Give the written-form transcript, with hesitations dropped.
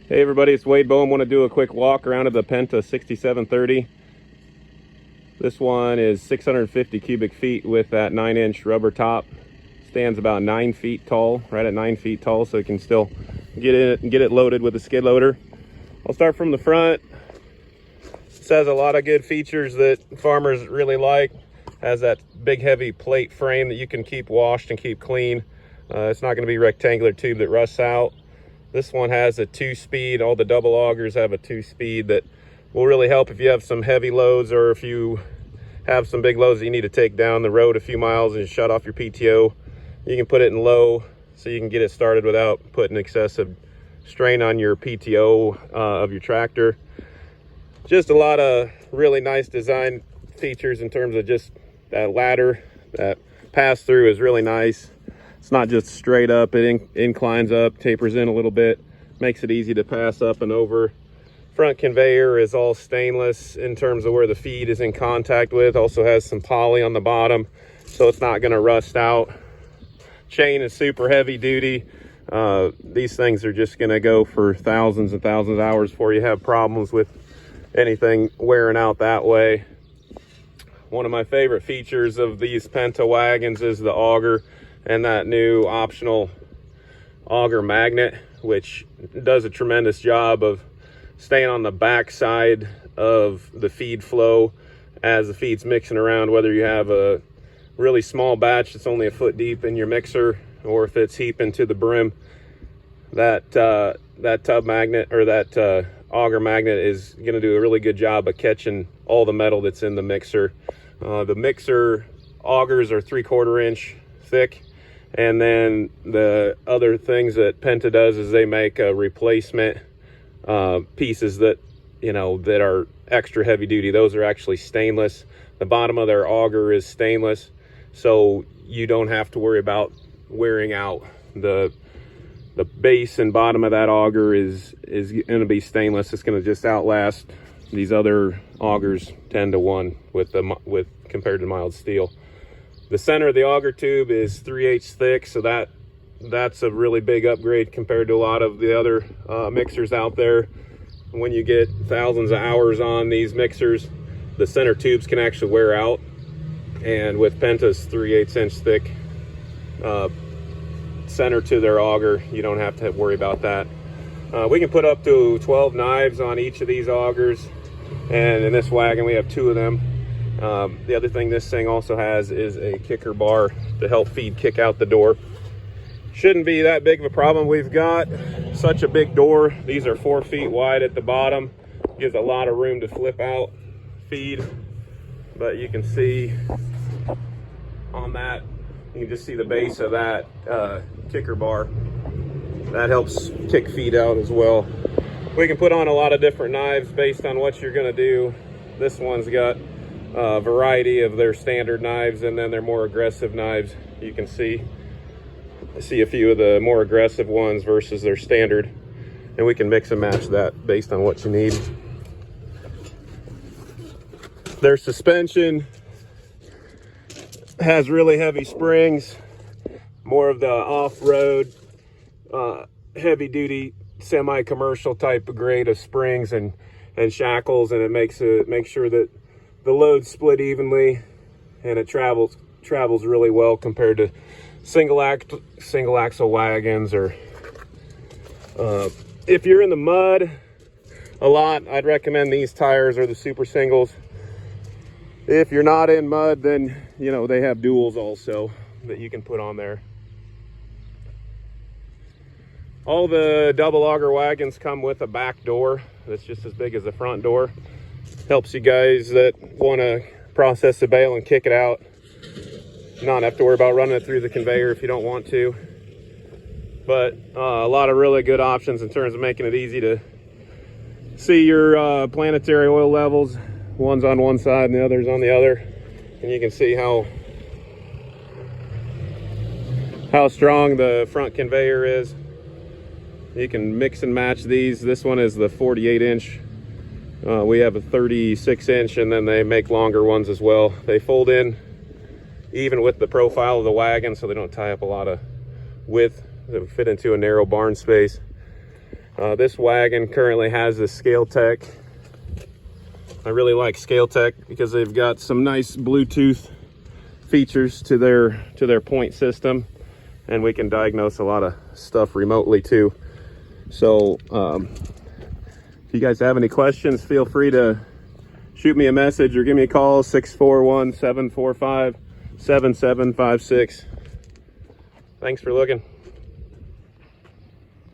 Hey everybody, it's Wade Bowen. Want to do a quick walk around of the Penta 6730. This one is 650 cubic feet with that 9-inch rubber top. Stands about 9 feet tall, right at 9 feet tall, so you can still get it loaded with a skid loader. I'll start from the front. This has a lot of good features that farmers really like. Has that big heavy plate frame that you can keep washed and keep clean. It's not going to be a rectangular tube that rusts out. This one has a 2-speed. All the double augers have a 2-speed that will really help if you have some heavy loads, or if you have some big loads that you need to take down the road a few miles and shut off your PTO. You can put it in low so you can get it started without putting excessive strain on your PTO of your tractor. Just a lot of really nice design features in terms of just that ladder. That pass through is really nice. It's not just straight up, it inclines up, tapers in a little bit, makes it easy to pass up and over. Front conveyor is all stainless in terms of where the feed is in contact with. Also has some poly on the bottom, so it's not going to rust out. Chain is super heavy duty. These things are just going to go for thousands and thousands of hours before you have problems with anything wearing out that way. One of my favorite features of these Penta wagons is the auger and that new optional auger magnet, which does a tremendous job of staying on the back side of the feed flow as the feed's mixing around, whether you have a really small batch that's only a foot deep in your mixer, or if it's heaping to the brim. That tub magnet, or that auger magnet, is going to do a really good job of catching all the metal that's in the mixer. The mixer augers are 3/4 inch thick, and then the other things that Penta does is they make replacement pieces that that are extra heavy duty. Those are actually stainless. The bottom of their auger is stainless, so you don't have to worry about wearing out. The base and bottom of that auger is going to be stainless. It's going to just outlast these other augers 10 to 1 with compared to mild steel. The center of the auger tube is 3/8 thick, so that's a really big upgrade compared to a lot of the other mixers out there. When you get thousands of hours on these mixers, the center tubes can actually wear out, and with Penta's 3/8 inch thick center to their auger, you don't have to worry about that. We can put up to 12 knives on each of these augers, and in this wagon we have 2 of them. The other thing this thing also has is a kicker bar to help feed kick out the door. Shouldn't be that big of a problem. We've got such a big door. These are 4 feet wide at the bottom. Gives a lot of room to flip out feed. But you can see on that, you can just see the base of that kicker bar. That helps kick feed out as well. We can put on a lot of different knives based on what you're going to do. This one's got a variety of their standard knives and then their more aggressive knives. You can see a few of the more aggressive ones versus their standard, and we can mix and match that based on what you need. Their suspension has really heavy springs, more of the off-road heavy duty semi-commercial type of grade of springs and shackles, and it makes sure that the load's split evenly and it travels really well compared to single axle wagons. Or if you're in the mud a lot, I'd recommend these tires or the super singles. If you're not in mud, then they have duals also that you can put on there. All the double auger wagons come with a back door that's just as big as the front door. Helps you guys that want to process the bale and kick it out not have to worry about running it through the conveyor if you don't want to. But a lot of really good options in terms of making it easy to see your planetary oil levels. One's on one side and the other's on the other, and you can see how strong the front conveyor is. You can mix and match these. This one is the 48 inch. We have a 36 inch, and then they make longer ones as well. They fold in even with the profile of the wagon, so they don't tie up a lot of width. They fit into a narrow barn space. This wagon currently has the Scale Tech. I really like Scale Tech because they've got some nice Bluetooth features to their point system, and we can diagnose a lot of stuff remotely too. So if you guys have any questions, feel free to shoot me a message or give me a call, 641-745-7756. Thanks for looking.